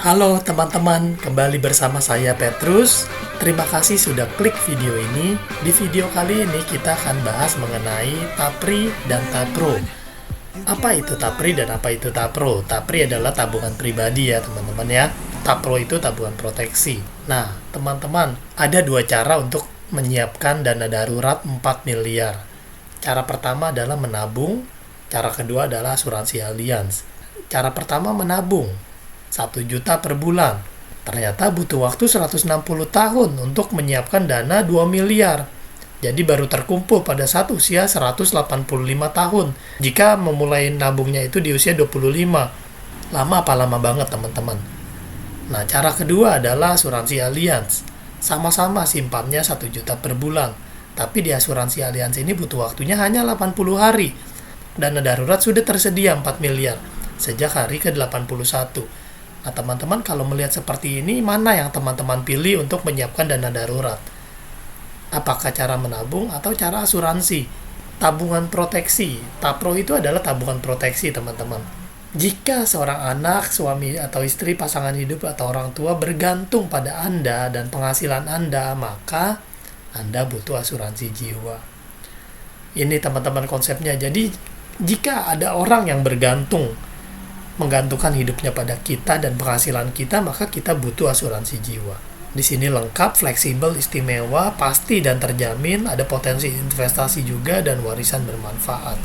Halo teman-teman, kembali bersama saya Petrus. Terima kasih sudah klik video ini. Di video kali ini kita akan bahas mengenai TAPRI dan TAPRO. Apa itu TAPRI dan apa itu TAPRO? TAPRI adalah tabungan pribadi ya teman-teman ya. TAPRO itu tabungan proteksi. Nah teman-teman, ada dua cara untuk menyiapkan dana darurat 4 miliar. Cara pertama adalah menabung, cara kedua adalah asuransi Allianz. Cara pertama menabung, 1 juta per bulan. Ternyata butuh waktu 160 tahun untuk menyiapkan dana 2 miliar. Jadi baru terkumpul pada saat usia 185 tahun. Jika memulai nabungnya itu di usia 25. Lama apa lama banget teman-teman. Nah, cara kedua adalah asuransi Allianz. Sama-sama simpannya 1 juta per bulan. Tapi di asuransi Allianz ini butuh waktunya hanya 80 hari. Dana darurat sudah tersedia 4 miliar sejak hari ke-81. Nah, teman-teman kalau melihat seperti ini, mana yang teman-teman pilih untuk menyiapkan dana darurat? Apakah cara menabung atau cara asuransi? Tabungan proteksi. TAPRO itu adalah tabungan proteksi, teman-teman. Jika seorang anak, suami atau istri, pasangan hidup atau orang tua bergantung pada Anda dan penghasilan Anda, maka Anda butuh asuransi jiwa. Ini teman-teman konsepnya. Jadi, jika ada orang yang menggantungkan hidupnya pada kita dan penghasilan kita, maka kita butuh asuransi jiwa. Di sini lengkap, fleksibel, istimewa, pasti dan terjamin, ada potensi investasi juga dan warisan bermanfaat.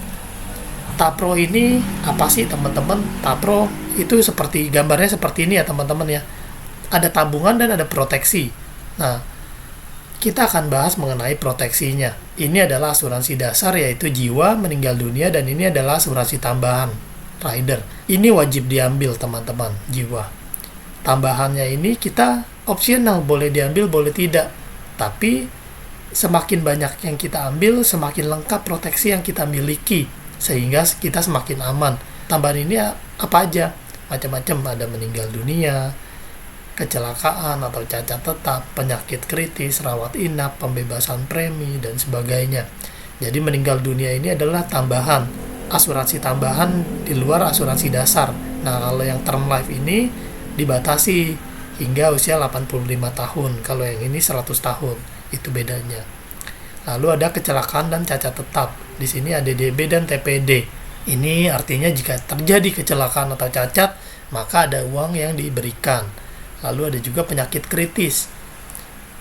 TAPRO ini apa sih teman-teman? TAPRO itu seperti gambarnya seperti ini ya teman-teman ya. Ada tabungan dan ada proteksi. Nah, kita akan bahas mengenai proteksinya. Ini adalah asuransi dasar yaitu jiwa, meninggal dunia, dan ini adalah asuransi tambahan, rider. Ini wajib diambil teman-teman, jiwa. Tambahannya ini kita opsional, boleh diambil, boleh tidak. Tapi semakin banyak yang kita ambil, semakin lengkap proteksi yang kita miliki, sehingga kita semakin aman. Tambahan ini apa aja? Macam-macam, ada meninggal dunia, kecelakaan atau cacat tetap, penyakit kritis, rawat inap, pembebasan premi, dan sebagainya. Jadi meninggal dunia ini adalah tambahan, asuransi tambahan di luar asuransi dasar. Nah, kalau yang term life ini dibatasi hingga usia 85 tahun. Kalau yang ini 100 tahun. Itu bedanya. Lalu ada kecelakaan dan cacat tetap. Di sini ada DB dan TPD. Ini artinya jika terjadi kecelakaan atau cacat, maka ada uang yang diberikan. Lalu ada juga penyakit kritis.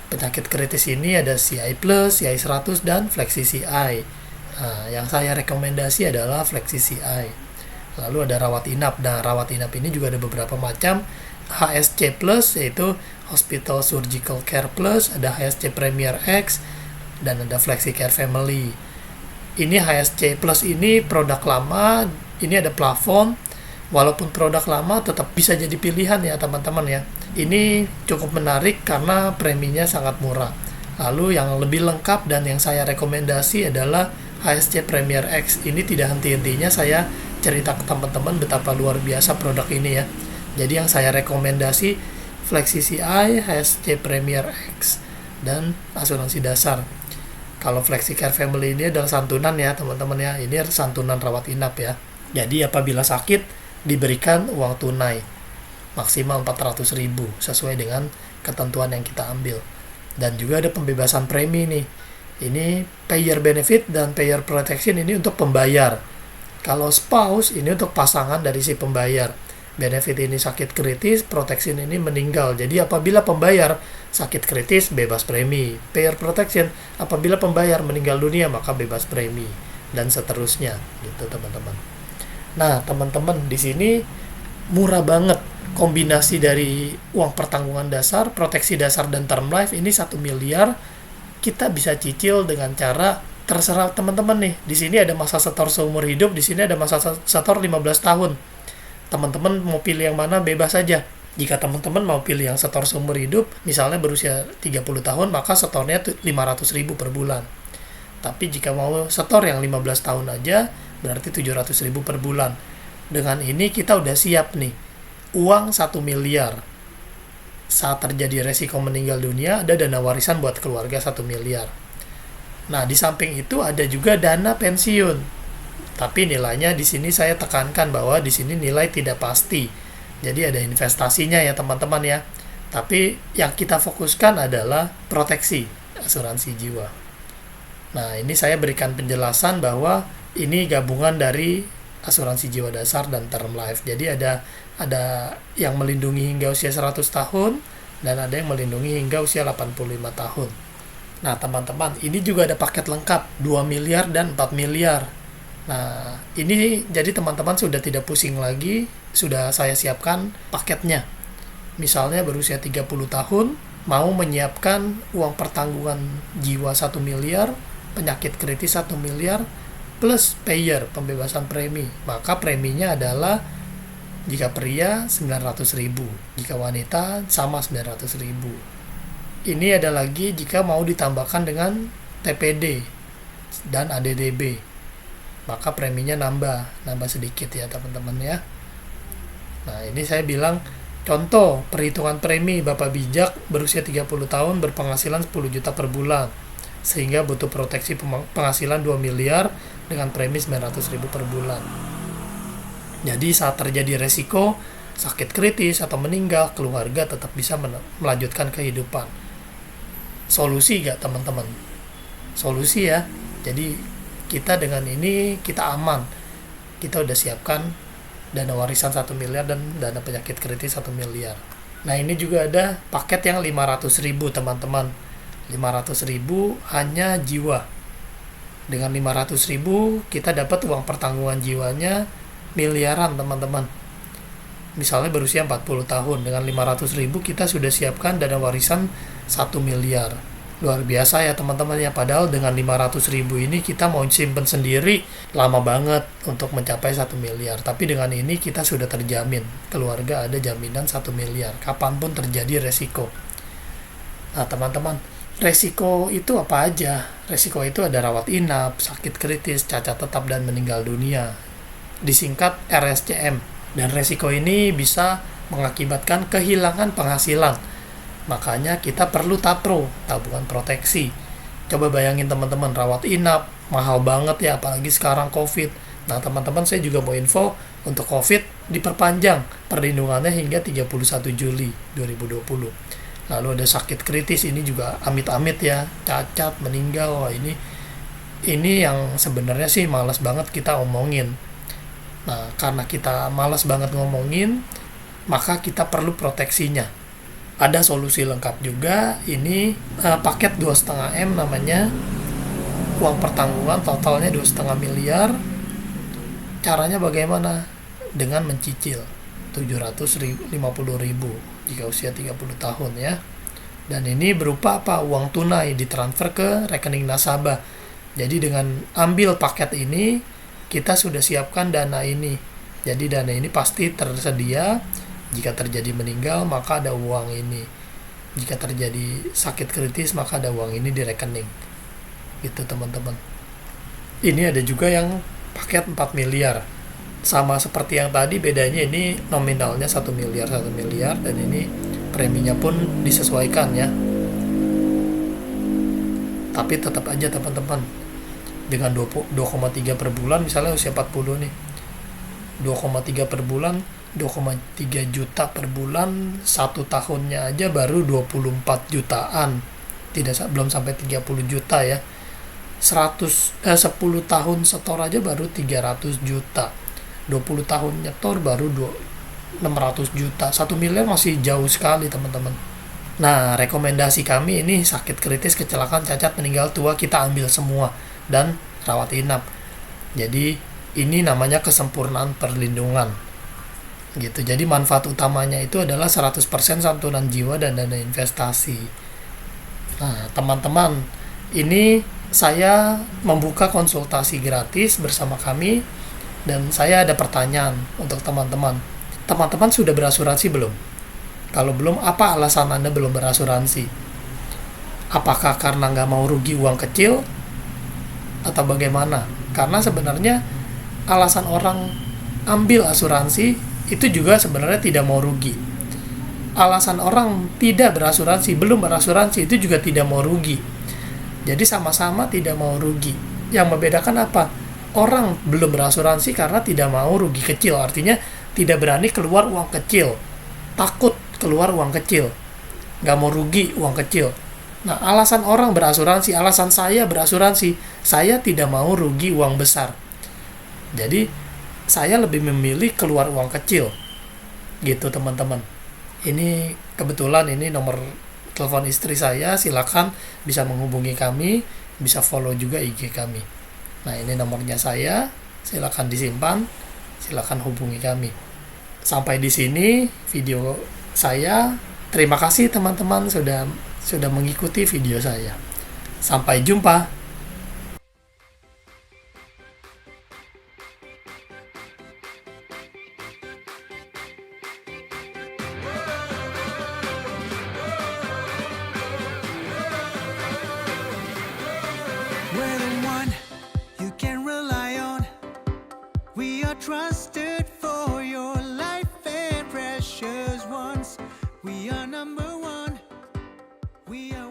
Penyakit kritis ini ada CI+, CI 100, dan Flexi CI. Nah, yang saya rekomendasi adalah Flexi CI. Lalu ada rawat inap. Nah, rawat inap ini juga ada beberapa macam. HSC Plus yaitu Hospital Surgical Care Plus, ada HSC Premier X, dan ada Flexi Care Family. Ini HSC Plus ini produk lama, ini ada plafon. Walaupun produk lama tetap bisa jadi pilihan ya teman-teman ya. Ini cukup menarik karena preminya sangat murah. Lalu yang lebih lengkap dan yang saya rekomendasi adalah HSC Premier X. Ini tidak henti-hentinya saya cerita ke teman-teman betapa luar biasa produk ini ya. Jadi yang saya rekomendasi Flexi CI, HSC Premier X, dan asuransi dasar. Kalau Flexi Care Family ini adalah santunan ya teman-teman ya. Ini santunan rawat inap ya. Jadi apabila sakit diberikan uang tunai maksimal 400.000 sesuai dengan ketentuan yang kita ambil. Dan juga ada pembebasan premi nih. Ini payer benefit dan payer protection ini untuk pembayar. Kalau spouse ini untuk pasangan dari si pembayar. Benefit ini sakit kritis, protection ini meninggal. Jadi apabila pembayar sakit kritis bebas premi. Payer protection apabila pembayar meninggal dunia maka bebas premi, dan seterusnya gitu teman-teman. Nah, teman-teman di sini murah banget. Kombinasi dari uang pertanggungan dasar, proteksi dasar, dan term life ini 1 miliar. Kita bisa cicil dengan cara terserah teman-teman nih. Di sini ada masa setor seumur hidup, di sini ada masa setor 15 tahun. Teman-teman mau pilih yang mana bebas saja. Jika teman-teman mau pilih yang setor seumur hidup, misalnya berusia 30 tahun, maka setornya 500.000 per bulan. Tapi jika mau setor yang 15 tahun aja, berarti 700.000 per bulan. Dengan ini kita udah siap nih. Uang 1 miliar. Saat terjadi resiko meninggal dunia, ada dana warisan buat keluarga 1 miliar. Nah, di samping itu ada juga dana pensiun. Tapi nilainya di sini saya tekankan bahwa di sini nilai tidak pasti. Jadi ada investasinya ya teman-teman ya. Tapi yang kita fokuskan adalah proteksi asuransi jiwa. Nah, ini saya berikan penjelasan bahwa ini gabungan dari asuransi jiwa dasar dan term life. Jadi ada yang melindungi hingga usia 100 tahun dan ada yang melindungi hingga usia 85 tahun. Nah, teman-teman, ini juga ada paket lengkap 2 miliar dan 4 miliar. Nah, ini jadi teman-teman sudah tidak pusing lagi, sudah saya siapkan paketnya. Misalnya berusia 30 tahun, mau menyiapkan uang pertanggungan jiwa 1 miliar, penyakit kritis 1 miliar, plus payer, pembebasan premi. Maka preminya adalah jika pria 900.000, jika wanita sama 900.000. Ini ada lagi jika mau ditambahkan dengan TPD dan ADDB. Maka preminya nambah sedikit ya teman-teman ya. Nah, ini saya bilang contoh perhitungan premi Bapak bijak berusia 30 tahun berpenghasilan 10 juta per bulan, sehingga butuh proteksi penghasilan 2 miliar dengan premi 900.000 per bulan. Jadi saat terjadi resiko sakit kritis atau meninggal, keluarga tetap bisa melanjutkan kehidupan. Solusi gak teman-teman? Solusi ya. Jadi kita dengan ini kita aman. Kita udah siapkan dana warisan 1 miliar dan dana penyakit kritis 1 miliar. Nah, ini juga ada paket yang 500.000 teman-teman. 500.000 hanya jiwa. Dengan 500.000 kita dapat uang pertanggungan jiwanya miliaran teman-teman. Misalnya berusia 40 tahun, dengan 500.000 kita sudah siapkan dana warisan 1 miliar. Luar biasa ya teman-teman ya, padahal dengan 500.000 ini kita mau simpen sendiri lama banget untuk mencapai 1 miliar. Tapi dengan ini kita sudah terjamin, keluarga ada jaminan 1 miliar kapanpun terjadi resiko. Nah teman-teman, resiko itu apa aja? Resiko itu ada rawat inap, sakit kritis, cacat tetap, dan meninggal dunia. Disingkat RSCM. Dan resiko ini bisa mengakibatkan kehilangan penghasilan. Makanya kita perlu TAPRO, tabungan proteksi. Coba bayangin teman-teman, rawat inap, mahal banget ya, apalagi sekarang COVID. Nah teman-teman, saya juga mau info untuk COVID diperpanjang perlindungannya hingga 31 Juli 2020. Lalu ada sakit kritis, ini juga amit-amit ya, cacat, meninggal. Wah, ini yang sebenarnya sih malas banget kita omongin. Nah, karena kita malas banget ngomongin, maka kita perlu proteksinya. Ada solusi lengkap juga, ini paket 2,5 M namanya, uang pertanggungan totalnya 2,5 miliar. Caranya bagaimana? Dengan mencicil 750.000 jika usia 30 tahun ya. Dan ini berupa apa? Uang tunai ditransfer ke rekening nasabah. Jadi dengan ambil paket ini, kita sudah siapkan dana ini. Jadi dana ini pasti tersedia. Jika terjadi meninggal, maka ada uang ini. Jika terjadi sakit kritis, maka ada uang ini di rekening. Gitu teman-teman. Ini ada juga yang paket 4 miliar. Sama seperti yang tadi, bedanya ini nominalnya 1 miliar, dan ini preminya pun disesuaikan ya. Tapi tetap aja teman-teman, dengan 2,3 per bulan, misalnya usia 40 nih, 2,3 per bulan, 2,3 juta per bulan, 1 tahunnya aja baru 24 jutaan. Belum sampai 30 juta ya. 10 tahun setor aja baru 300 juta. 20 tahun nyetor baru 600 juta. 1 miliar masih jauh sekali teman-teman. Nah, rekomendasi kami ini sakit kritis, kecelakaan, cacat, meninggal tua kita ambil semua, dan rawat inap. Jadi ini namanya kesempurnaan perlindungan. Gitu. Jadi manfaat utamanya itu adalah 100% santunan jiwa dan dana investasi. Nah, teman-teman, ini saya membuka konsultasi gratis bersama kami, dan saya ada pertanyaan untuk teman-teman. Teman-teman sudah berasuransi belum? Kalau belum, apa alasan Anda belum berasuransi? Apakah karena nggak mau rugi uang kecil? Atau bagaimana? Karena sebenarnya alasan orang ambil asuransi itu juga sebenarnya tidak mau rugi. Alasan orang tidak berasuransi, belum berasuransi, itu juga tidak mau rugi. Jadi sama-sama tidak mau rugi. Yang membedakan apa? Orang belum berasuransi karena tidak mau rugi kecil, artinya tidak berani keluar uang kecil, takut keluar uang kecil, nggak mau rugi uang kecil. Nah, alasan orang berasuransi, alasan saya berasuransi, saya tidak mau rugi uang besar. Jadi, saya lebih memilih keluar uang kecil. Gitu, teman-teman. Ini kebetulan ini nomor telepon istri saya, silakan bisa menghubungi kami, bisa follow juga IG kami. Nah, ini nomornya saya, silakan disimpan, silakan hubungi kami. Sampai di sini video saya. Terima kasih teman-teman sudah mengikuti video saya. Sampai jumpa. We're the one you can rely on. We are trusted for your life and precious ones. We are number one. We are